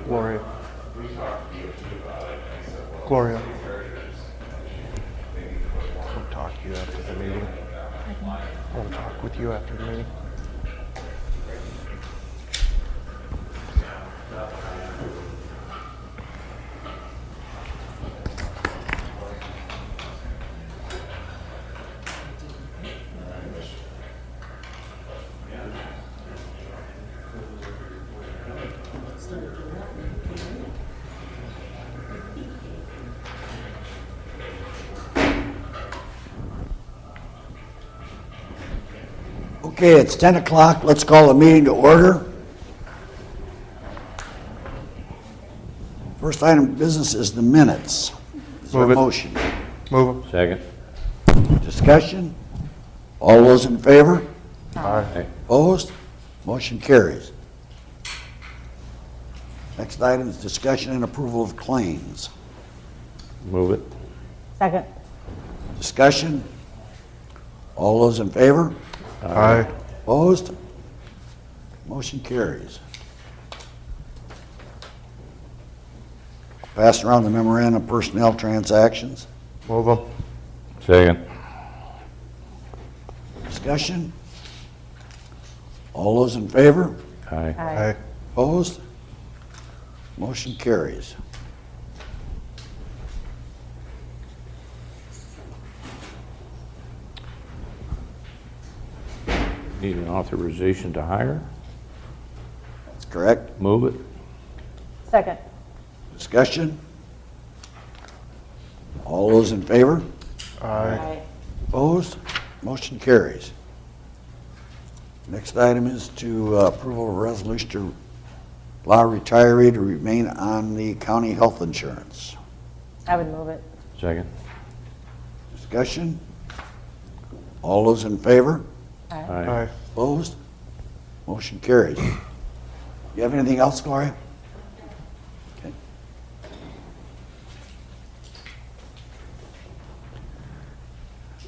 Gloria. Gloria. I'll talk to you after the meeting. I'll talk with you after the meeting. Okay, it's 10 o'clock. Let's call the meeting to order. First item of business is the minutes. Is there a Move it. motion? Move them. Second. Discussion? All those in favor? Aye. Opposed? Motion carries. Next item is discussion and approval of claims. Move it. Second. Discussion? All those in favor? Aye. Opposed? Motion carries. Pass around the memorandum of personnel transactions. Move them. Second. Discussion? All those in favor? Aye. Aye. Opposed? Motion carries. Need an authorization to hire? That's correct. Move it. Second. Discussion? All those in favor? Aye. Opposed? Motion carries. Next item is to approval of a resolution to allow a retiree to remain on the county health insurance. I would move it. Second. Discussion? All those in favor? Aye. Aye. Opposed? Motion carries. You have anything else, Gloria? Okay.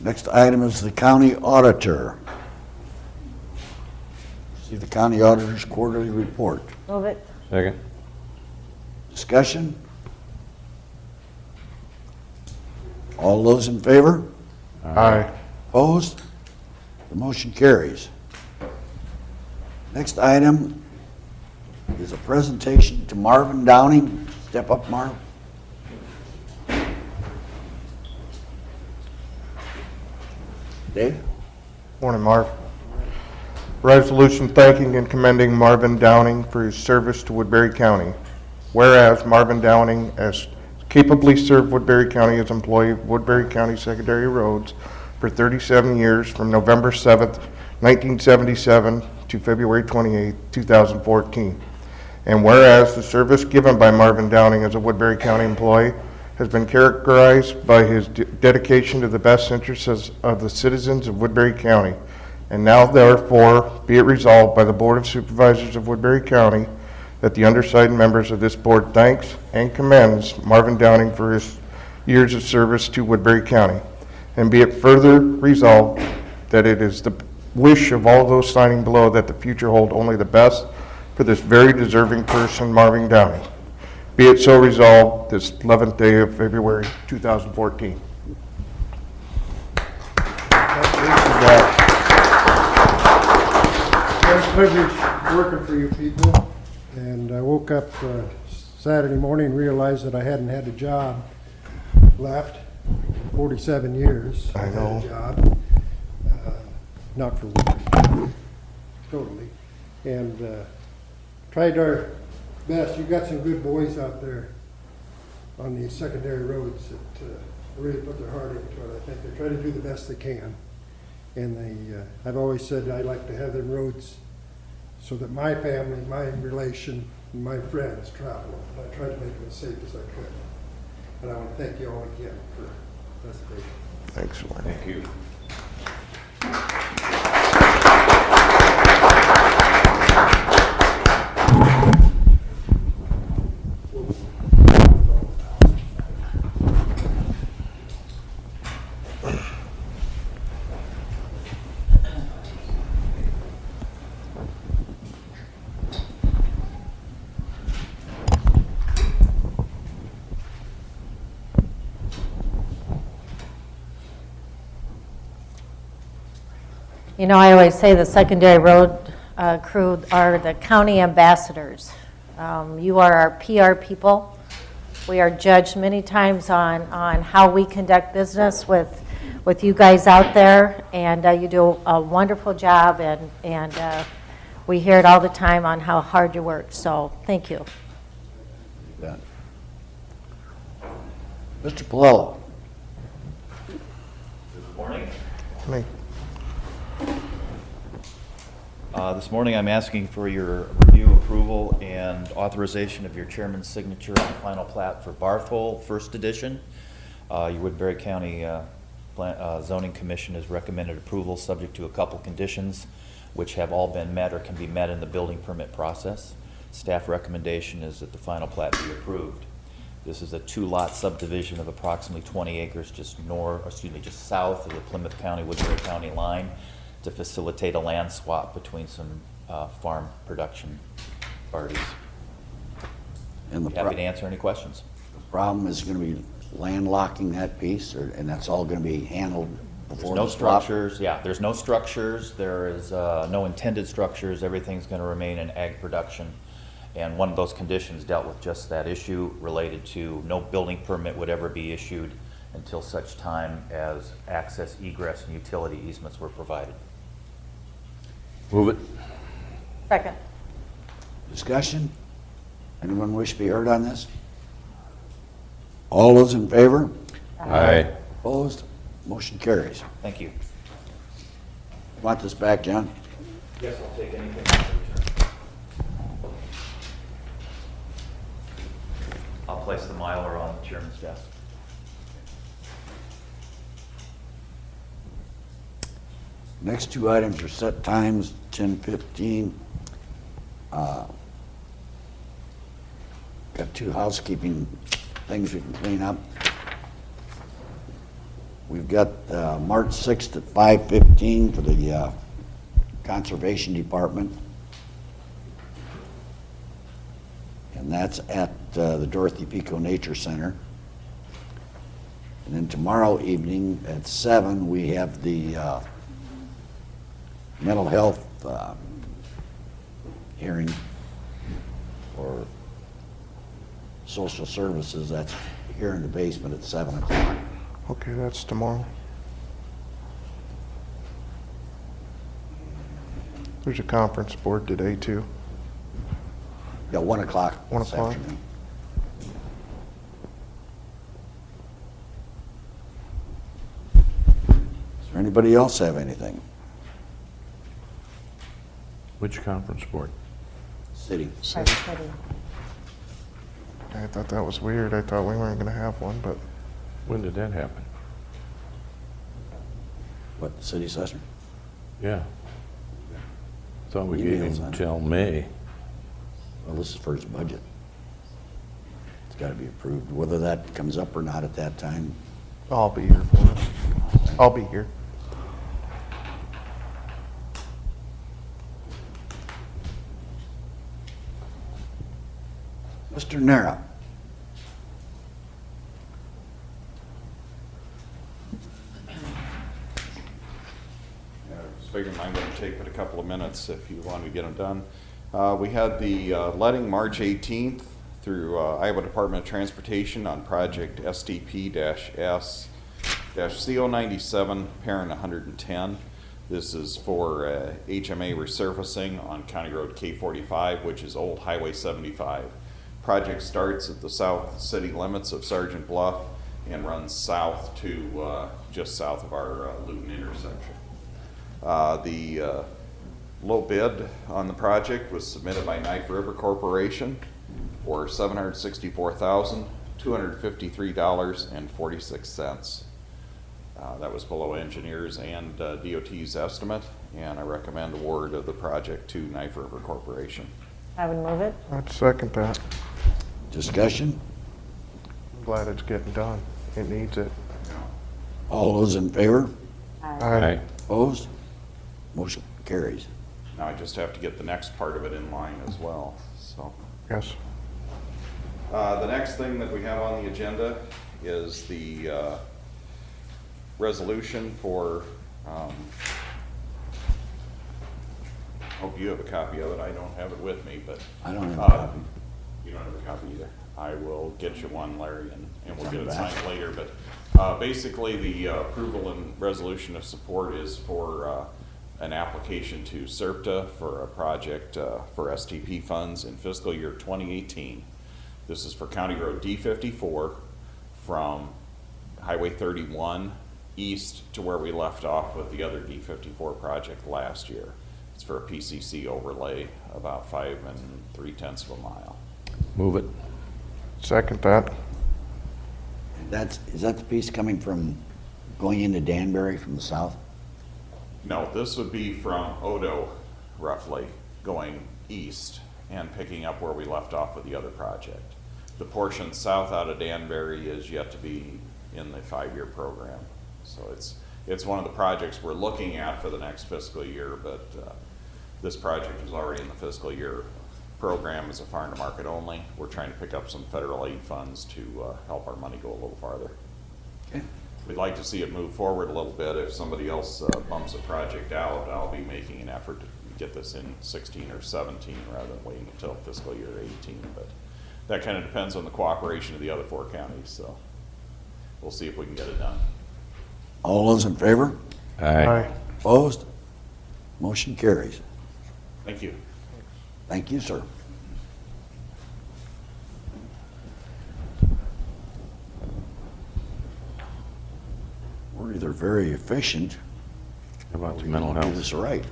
Next item is the county auditor. See the county auditor's quarterly report. Move it. Second. Discussion? All those in favor? Aye. Opposed? The motion carries. Next item is a presentation to Marvin Downing. Step up, Marv. Dave? Morning, Marv. Resolution thanking and commending Marvin Downing for his service to Woodbury County. Whereas Marvin Downing has capably served Woodbury County as employee of Woodbury County Secondary Roads for 37 years from November 7th, 1977 to February 28, 2014. And whereas the service given by Marvin Downing as a Woodbury County employee has been characterized by his dedication to the best interests of the citizens of Woodbury County. And now therefore be it resolved by the Board of Supervisors of Woodbury County that the undersigned members of this board thanks and commends Marvin Downing for his years of service to Woodbury County. And be it further resolved that it is the wish of all those signing below that the future hold only the best for this very deserving person, Marvin Downing. Be it so resolved this 11th day of February 2014. It's a privilege working for you people, and I woke up Saturday morning and realized that I hadn't had a job left. 47 years. I know. Had a job, not for work, totally, and tried our best. You got some good boys out there on these secondary roads that really put their heart into it. I think they try to do the best they can. And I've always said I like to have them roads so that my family, my relation, and my friends travel. And I try to make them as safe as I could. And I want to thank you all again for the presentation. Thanks, Warren. Thank you. You know, I always say the secondary road crew are the county ambassadors. You are our PR people. We are judged many times on how we conduct business with you guys out there, and you do a wonderful job, and we hear it all the time on how hard you work, so thank you. Bet. Mr. Palello. Good morning. Me. This morning, I'm asking for your review, approval, and authorization of your chairman's signature on the final plat for Barthole, First Edition. Your Woodbury County Zoning Commission has recommended approval subject to a couple conditions, which have all been met or can be met in the building permit process. Staff recommendation is that the final plat be approved. This is a 2-lot subdivision of approximately 20 acres just south of the Plymouth County, Woodbury County line to facilitate a land swap between some farm production parties. And the Happy to answer any questions. problem is going to be landlocking that piece, and that's all going to be handled There's before no the swap? structures, yeah, there's no structures, there is no intended structures, everything's gonna remain in ag production. And one of those conditions dealt with just that issue related to no building permit would ever be issued until such time as access, egress, and utility easements were provided. Move it. Second. Discussion? Anyone wish to be heard on this? All those in favor? Aye. Opposed? Motion carries. Thank you. Want this back, John? Yes, I'll take anything. I'll place the Mylar on the chairman's desk. Next two items are set times, 10:15. Got two housekeeping things we can clean up. We've got March 6th at 5:15 for the Conservation Department. And that's at the Dorothy Pico Nature Center. And then tomorrow evening at 7, we have the mental health hearing for social services. That's here in the basement at 7 o'clock. Okay, that's tomorrow. There's a conference board today, too. Yeah, 1 o'clock. 1 this o'clock. afternoon. Does there anybody else have anything? Which conference board? City. City. I thought that was weird. I thought we weren't going to have one, but When did that happen? What, city assessor? Yeah. Thought we gave Emails him on it. till May. Well, this is for his budget. It's got to be approved. Whether that comes up or not at that time, I'll be here for it. I'll be here. Mr. Nara. I was figuring mine wouldn't take but a couple of minutes if you want to get them done. We had the letting March 18th through Iowa Department of Transportation on project STP-S-CO97, parent 110. This is for HMA resurfacing on County Road K45, which is Old Highway 75. Project starts at the south city limits of Sergeant Bluff and runs south to just south of our Luton intersection. The low bid on the project was submitted by Knife River Corporation for $764,253.46. That was below engineers and DOT's estimate, and I recommend award of the project to Knife River Corporation. I would move it. I'd second that. Discussion? I'm glad it's getting done. It needs it. All those in favor? Aye. Opposed? Motion carries. Now I just have to get the next part of it in line as well, so. Yes. The next thing that we have on the agenda is the resolution for hope you have a copy of it. I don't have it with me, but. I don't have a uh, copy. You don't have a copy either. I will get you one, Larry, and we'll It's get on it the back. signed later. But basically, the approval and resolution of support is for an application to SERPTA for a project for STP funds in fiscal year 2018. This is for County Road D54 from Highway 31 east to where we left off with the other D54 project last year. It's for a PCC overlay, about 5 3/10 of a mile. Move it. Second that. Is that the piece coming from, going into Danbury from the south? No, this would be from Odo, roughly, going east and picking up where we left off with the other project. The portion south out of Danbury is yet to be in the 5-year program. So it's one of the projects we're looking at for the next fiscal year, but this project is already in the fiscal year program as a farm to market only. We're trying to pick up some federal aid funds to help our money go a little farther. Okay. We'd like to see it move forward a little bit. If somebody else bumps a project out, I'll be making an effort to get this in 16 or 17 rather than waiting until fiscal year 18. But that kind of depends on the cooperation of the other 4 counties, so we'll see if we can get it done. All those in favor? Aye. Opposed? Motion carries. Thank you. Thank you, sir. We're either very efficient How or about the we mental don't do health? this right.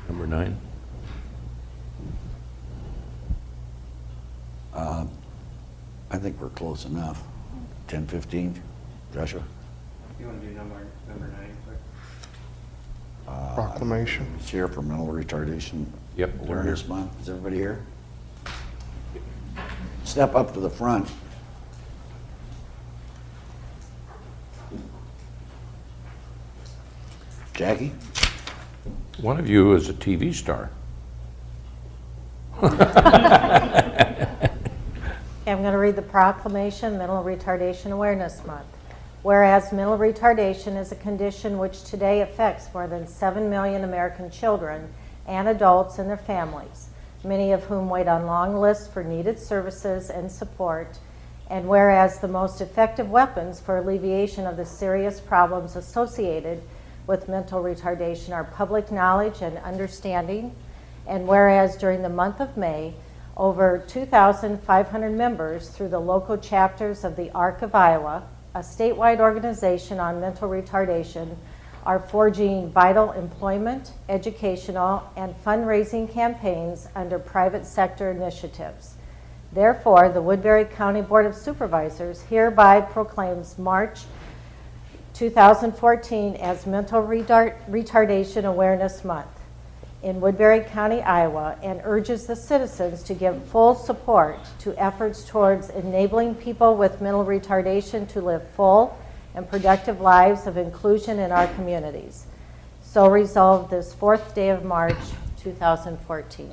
Number 9. I think we're close enough. 10:15, Joshua? You want to do number 9 quick? Proclamation. It's here for Mental Retardation Yep, they're Awareness here. Month. Is everybody here? Step up to the front. Jackie? One of you is a TV star. Okay, I'm going to read the proclamation, Mental Retardation Awareness Month. Whereas mental retardation is a condition which today affects more than 7 million American children and adults and their families, many of whom wait on long lists for needed services and support, and whereas the most effective weapons for alleviation of the serious problems associated with mental retardation are public knowledge and understanding, and whereas during the month of May, over 2,500 members through the local chapters of the ARC of Iowa, a statewide organization on mental retardation, are forging vital employment, educational, and fundraising campaigns under private sector initiatives. Therefore, the Woodbury County Board of Supervisors hereby proclaims March 2014 as Mental Retardation Awareness Month in Woodbury County, Iowa, and urges the citizens to give full support to efforts towards enabling people with mental retardation to live full and productive lives of inclusion in our communities. So resolved this 4th day of March, 2014.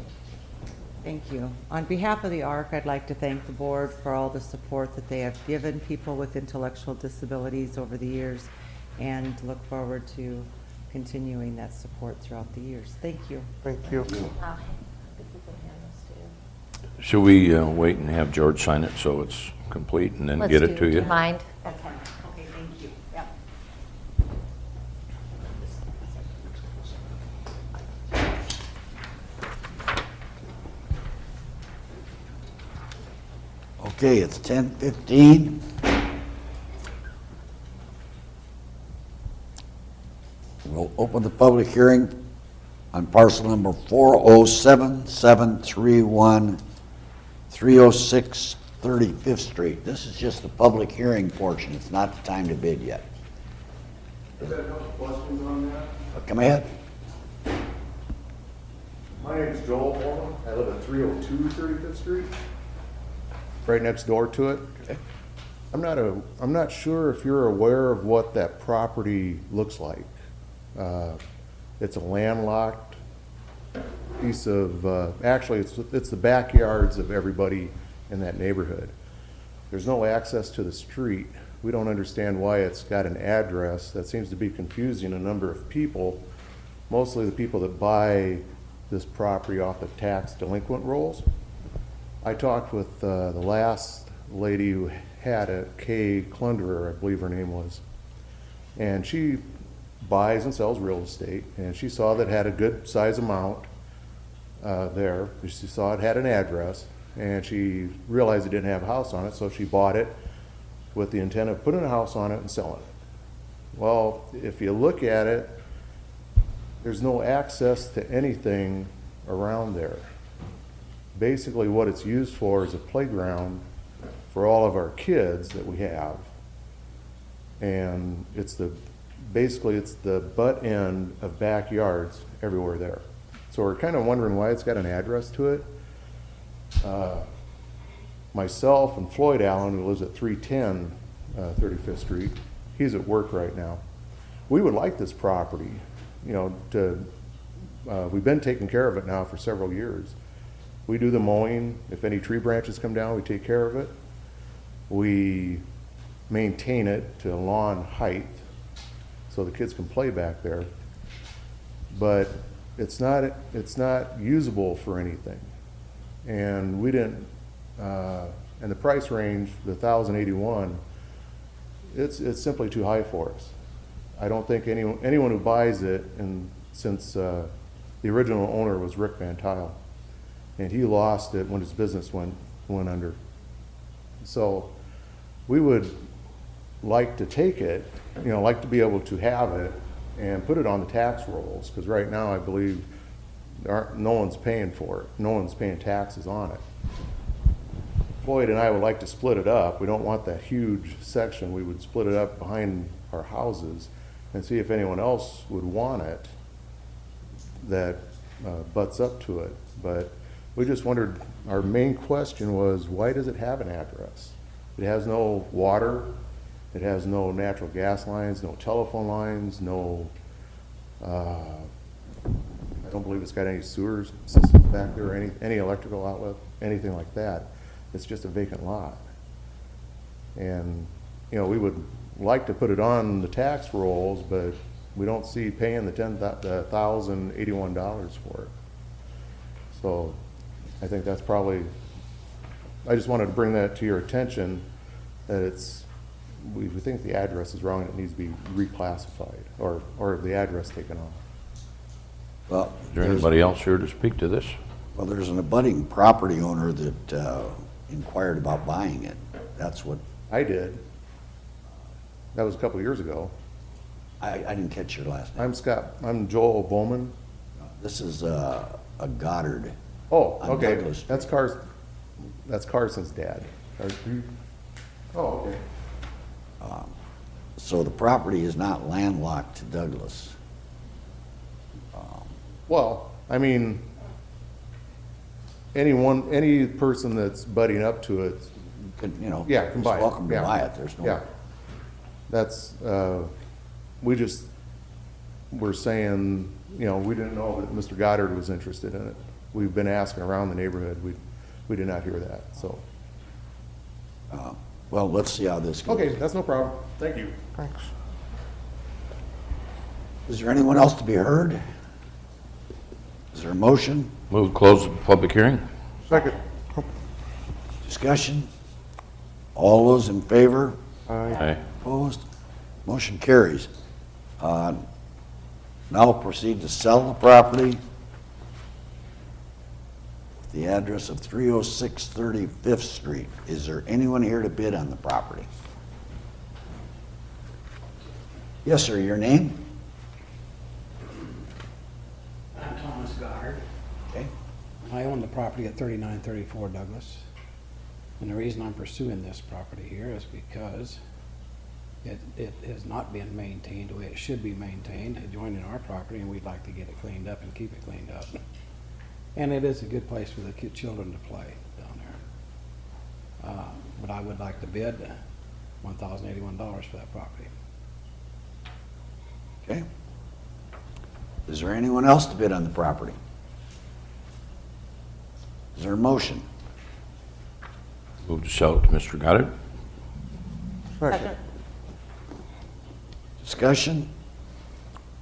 Thank you. On behalf of the ARC, I'd like to thank the board for all the support that they have given people with intellectual disabilities over the years, and look forward to continuing that support throughout the years. Thank you. Thank you. I think you can hand this to you. Should we wait and have George sign it so it's complete and then Let's get do it to Do you? you mind? Okay, thank you. Yep. Okay, it's 10:15. We'll open the public hearing on parcel number 407-731-306 35th Street. This is just the public hearing portion. It's not the time to bid yet. I've got a couple questions on that. Come ahead. My name's Joel Holman. I live at 302 35th Street, right next door to it. I'm not sure if you're aware of what that property looks like. It's a landlocked piece of, actually, it's the backyards of everybody in that neighborhood. There's no access to the street. We don't understand why it's got an address. That seems to be confusing a number of people, mostly the people that buy this property off the tax delinquent rolls. I talked with the last lady who had it, Kay Klunderer, I believe her name was. And she buys and sells real estate, and she saw that it had a good size amount there. She saw it had an address, and she realized it didn't have a house on it, so she bought it with the intent of putting a house on it and selling it. Well, if you look at it, there's no access to anything around there. Basically, what it's used for is a playground for all of our kids that we have. And basically it's the butt end of backyards everywhere there. So we're kind of wondering why it's got an address to it. Myself and Floyd Allen, who lives at 310 35th Street, he's at work right now. We would like this property, we've been taking care of it now for several years. We do the mowing. If any tree branches come down, we take care of it. We maintain it to lawn height so the kids can play back there. But it's not usable for anything. And we didn't, and the price range, the 1,081, it's simply too high for us. I don't think anyone who buys it, and since the original owner was Rick Van Tile, and he lost it when his business went under. So we would like to take it, like to be able to have it and put it on the tax rolls, because right now I believe no one's paying for it. No one's paying taxes on it. Floyd and I would like to split it up. We don't want that huge section. We would split it up behind our houses and see if anyone else would want it that butts up to it. But we just wondered, our main question was, why does it have an address? It has no water, it has no natural gas lines, no telephone lines, I don't believe it's got any sewer systems back there, or any electrical outlet, anything like that. It's just a vacant lot. And, we would like to put it on the tax rolls, but we don't see paying the $1,081 for it. So I think that's probably, I just wanted to bring that to your attention, that we think the address is wrong and it needs to be reclassified, or the address taken off. Well, Is there anybody else here to speak to this? well, there's an abutting property owner that inquired about buying it. That's what, I did. That was a couple of years ago. I didn't catch your last name. I'm Joel Bowman. This is a Goddard. Oh, On okay. Douglas Street. That's Carson's dad. Oh, okay. So the property is not landlocked to Douglas. Well, I mean, any person that's butting up to it, Can can buy it. welcome to Yeah. buy it. There's no. Yeah. That's, we're saying, we didn't know that Mr. Goddard was interested in it. We've been asking around the neighborhood. We did not hear that, so. Well, let's see how this goes. Okay, that's no problem. Thank you. Thanks. Is there anyone else to be heard? Is there a motion? Move to close the public hearing? Second. Discussion? All those in favor? Aye. Opposed? Motion carries. Now we'll proceed to sell the property. The address of 306 35th Street. Is there anyone here to bid on the property? Yes, sir. Your name? I'm Thomas Goddard. Okay. I own the property at 3934 Douglas. And the reason I'm pursuing this property here is because it has not been maintained the way it should be maintained, adjoining our property, and we'd like to get it cleaned up and keep it cleaned up. And it is a good place for the children to play down there. But I would like to bid $1,081 for that property. Okay. Is there anyone else to bid on the property? Is there a motion? Move to sell it to Mr. Goddard? Second. Discussion?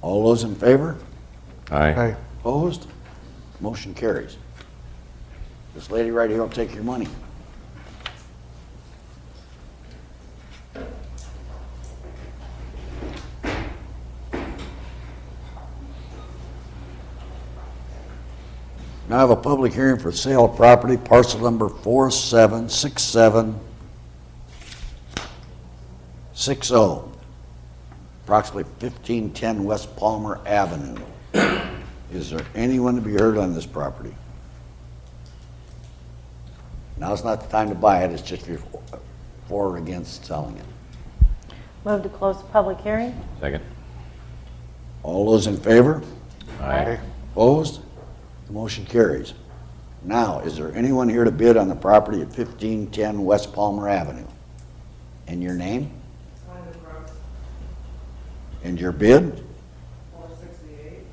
All those in favor? Aye. Aye. Opposed? Motion carries. This lady right here will take your money. Now I have a public hearing for sale of property, parcel number 476760, approximately 1510 West Palmer Avenue. Is there anyone to be heard on this property? Now's not the time to buy it, it's just if you're for or against selling it. Move to close the public hearing? Second. All those in favor? Aye. Opposed? The motion carries. Now, is there anyone here to bid on the property at 1510 West Palmer Avenue? And your name? And your bid? 468.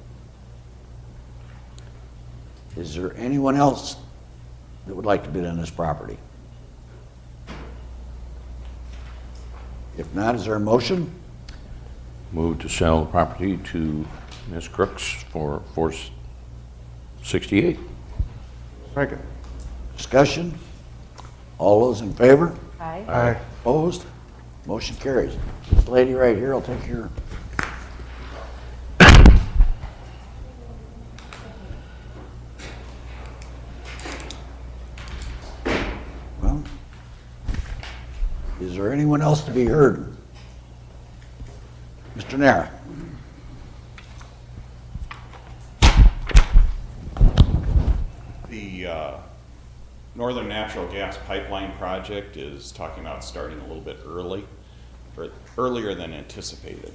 Is there anyone else that would like to bid on this property? If not, is there a motion? Move to sell the property to Ms. Crooks for $468. Second. Discussion? All those in favor? Aye. Aye. Opposed? Motion carries. This lady right here will take your... Well, is there anyone else to be heard? Mr. Nara? The Northern Natural Gas Pipeline Project is talking about starting a little bit early, or earlier than anticipated.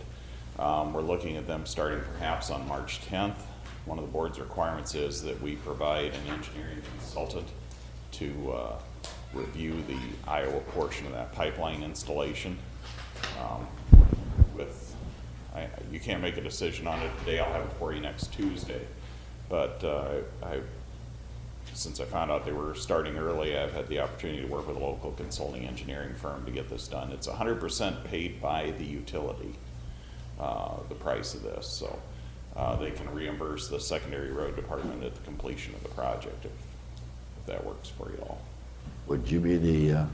We're looking at them starting perhaps on March 10th. One of the board's requirements is that we provide an engineering consultant to review the Iowa portion of that pipeline installation. You can't make a decision on it today. I'll have it for you next Tuesday. But since I found out they were starting early, I've had the opportunity to work with a local consulting engineering firm to get this done. It's 100% paid by the utility, the price of this. So they can reimburse the secondary road department at the completion of the project if that works for you all. Would you be the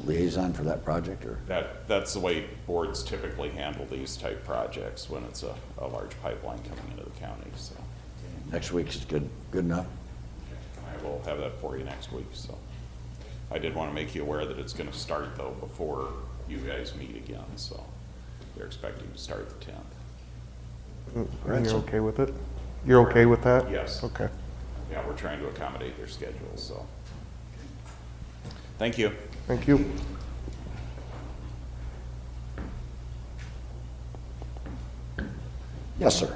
liaison for that project, or? That's the way boards typically handle these type projects when it's a large pipeline coming into the county. So Next week is good enough? I will have that for you next week. So I did want to make you aware that it's going to start though before you guys meet again. So they're expecting to start the 10th. And you're okay with it? You're okay with that? Yes. Okay. Yeah, we're trying to accommodate their schedules. So thank you. Thank you. Yes, sir.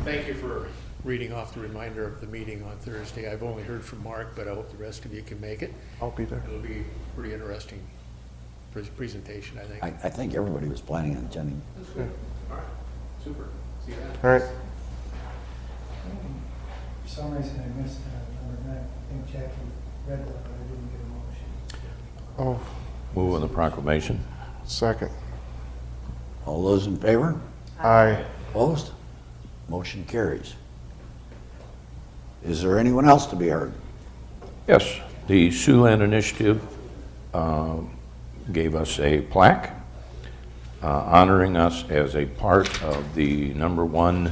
Thank you for reading off the reminder of the meeting on Thursday. I've only heard from Mark, but I hope the rest of you can make it. I'll be there. It'll be a pretty interesting presentation, I think. I think everybody was planning on attending. That's good. All right, super. See you then. All right. For some reason, I missed number 9. I think Jackie read that, but I didn't get a motion. Oh, Move on the proclamation. second. All those in favor? Aye. Opposed? Motion carries. Is there anyone else to be heard? Yes, the Siouxland Initiative gave us a plaque honoring us as a part of the #1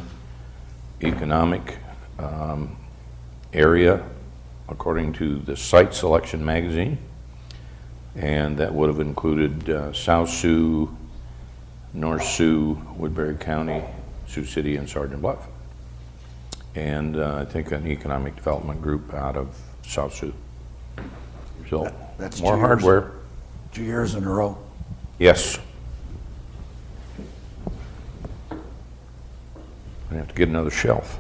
economic area according to the Site Selection magazine, and that would have included South Sioux, North Sioux, Woodbury County, Sioux City, and Sergeant Bluff. And I think an economic development group out of South Sioux. So, That's more 2 years. hardware. 2 years in a row. Yes. I have to get another shelf.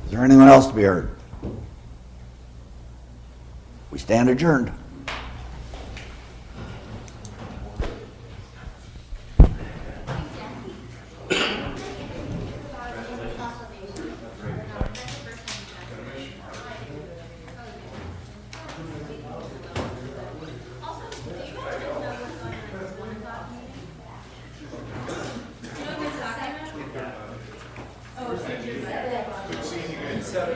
Is there anyone else to be heard? We stand adjourned. Catch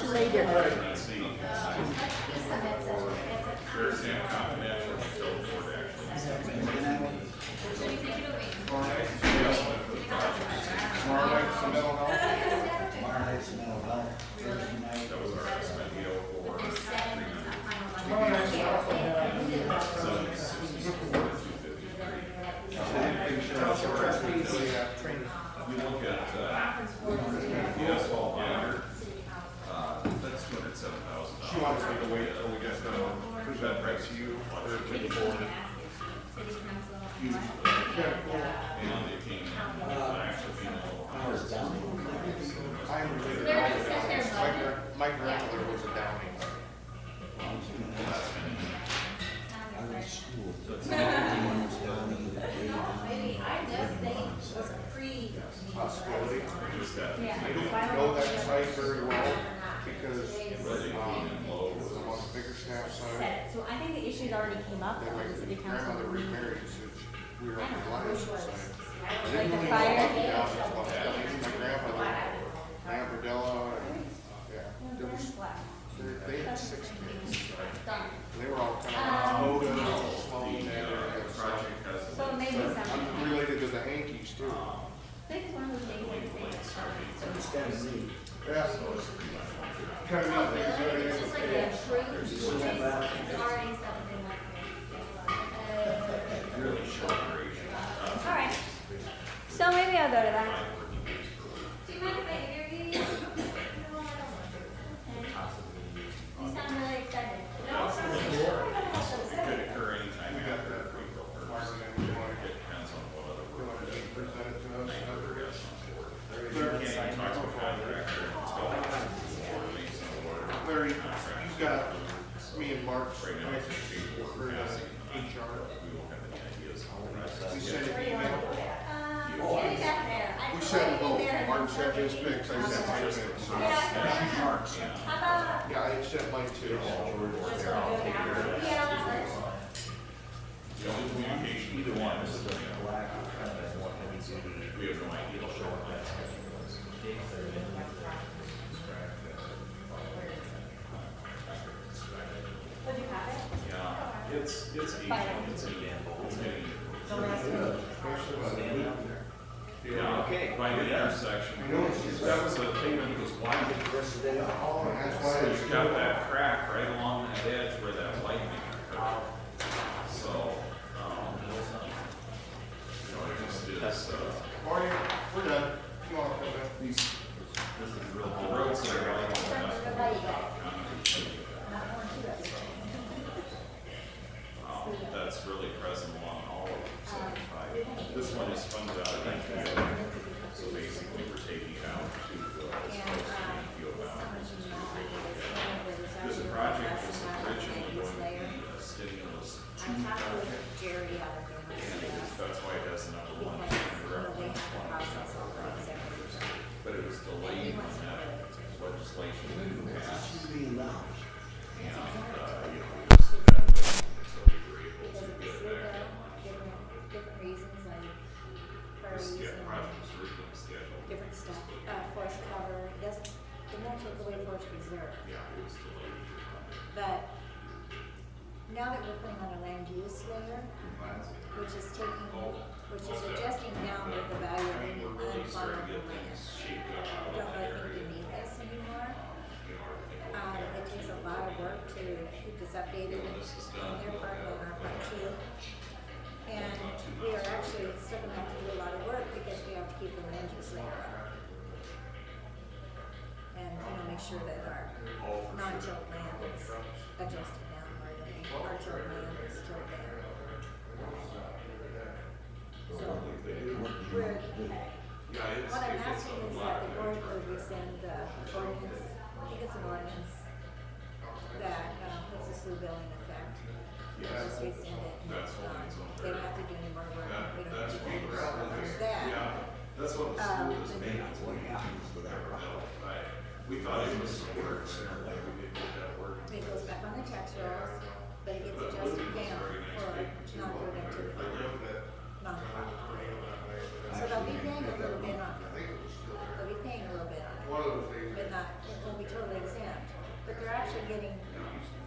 you later. She wants me to wait till we get the, who's that price to you? My grandmother was a Downing. Possibility. I don't know that site very well because on the bigger staff side, So I think the issues already came up then though, my the city council. grandmother remarried, so we were on the Lions side. I Like didn't the really fire? know about the Downing. My grandmother, my Aunt Berdella, and, yeah, there was, they had 6 kids. They were all kind of Moda, Sloan, So maybe some. I'm related to the Hankies too. I think it's one of those things that it's Yeah. Kind of neat things, it's just like the truth, which is already something like. Alright, so maybe I'll go to that. Do you mind if I interview you? No, I don't want to. You sound really excited. No, Could occur anytime after April 1st. Depends on what other work. Presented to us. You can't even talk to a contractor until Mason order. Larry, you've got me and Mark for the HR. We sent an email. Get back there. We sent both. Mark sent his pics, I sent my pics. How about? Yeah, I sent mine too. The only communication either one is the black and what heavy duty. We have no idea. It'll show up. Would you have it? Yeah, it's aging, it's getting. Yeah, okay. By the intersection. That was the pavement that was wide. So you've got that crack right along that edge where that lightning occurred. So, it just is, Marty, we're done. You want to come back? the roads that are right on that's really present along all of 75. This one is funded out of EPO. So basically, we're taking it out to EPO boundaries. This project was originally going to be a stimulus 2 project. And that's why it has the number 1 directly but it was delayed when that legislation didn't pass. And, we just so we were able to get it back. Different reasons, like This, priorities yeah, project was originally scheduled. different stuff, forest cover, it doesn't, it won't take away forest reserve. Yeah, it was delayed. But now that we're putting on a land use layer, which is adjusting downward the value of any unfarmable land. I don't really think we need this anymore. It takes a lot of work to keep this updated on their part and on our part too. And we are actually still gonna have to do a lot of work because we have to keep the land use layer up. And, make sure that our non-tilt land is adjusted downward and our tilt land is tilt down. So, what I'm asking is that the board would rescind the ordinance, I think it's an ordinance that puts the SLU bill in effect. Just rescind it. They don't have to do any more work. We don't have to do any more work. That. That's what the school is made. It goes back on the tax rolls, but it gets adjusted down for non-productive non-crop. So they'll be paying a little bit on it. They'll be paying a little bit on it, but not, it won't be totally exempt. But they're actually getting,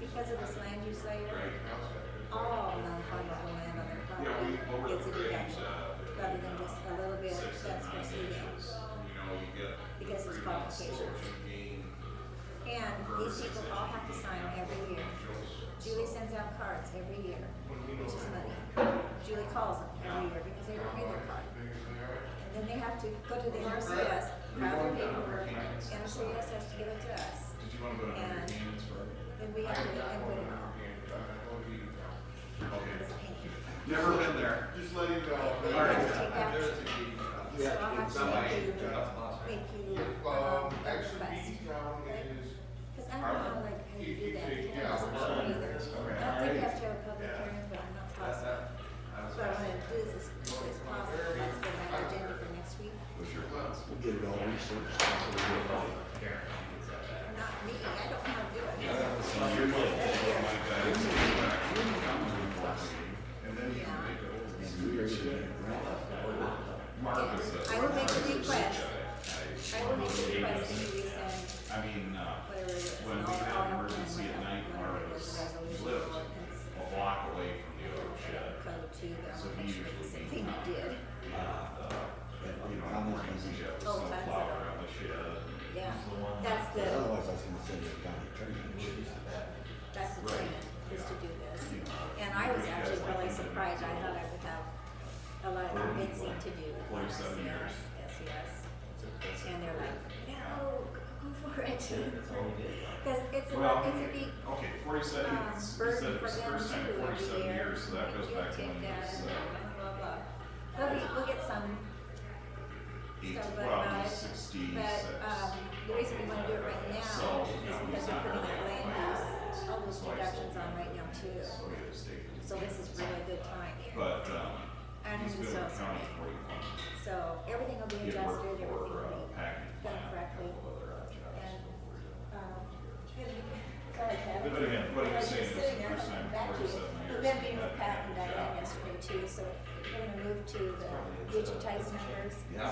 because of this land use layer, all non-farmable land on their property gets a deduction, rather than just a little bit that's for seeding, because it's qualifications. And these people all have to sign every year. Julie sends out cards every year, which is money. Julie calls them every year because they don't get their card. And then they have to go to the NRCS, file their paperwork, NRCS has to give it to us. And then we have to input it all. It's a pain. Never been there. Just let it go. Then you have to take action. So I'll have to make you a request. Because I don't know how you do that. It doesn't show either. I don't think you have to have a public hearing, but I'm not positive. So I want to do this as quickly as possible. That's the next agenda for next week. We'll get it all researched. Not me, I don't know how to do it. I will make a request. I will make a request and you send I mean, whatever it is. when we had emergency at night, Mark lived a block away from the auto shed. Code to the, So he I'm sure usually the same thing you did. How much is it? Just Oh, a tons flower of on the shed. Yeah, that's the, Otherwise, I was gonna send you to county attorney. that's the plan, is to do this. And I was actually really surprised, I thought I would have a lot of convincing to do. 47 years. Yes. And they're like, no, go for it. Because it's Well, a big, okay, 47, he burden said for it was the them first time too in every 47 year. years, so that goes You'll back to take when he that was, and blah, blah, blah. We'll get some stuff well, about he's it. 66. But, the reason we want to do it right now So, is because we're putting that land use, all those deductions on right now too. So he had to stay for So this is really a good time. But, And he's been so with the county sorry. for 41. So everything will be He had worked adjusted, everything for, will be packing done plant, correctly. a couple other jobs. And, sorry, Kevin. But again, what he was I saying is the sitting there first time in back to you. 47 years. But then being he with had Pat and a Diane job. yesterday too, so we're gonna move to the digitized numbers. Yeah.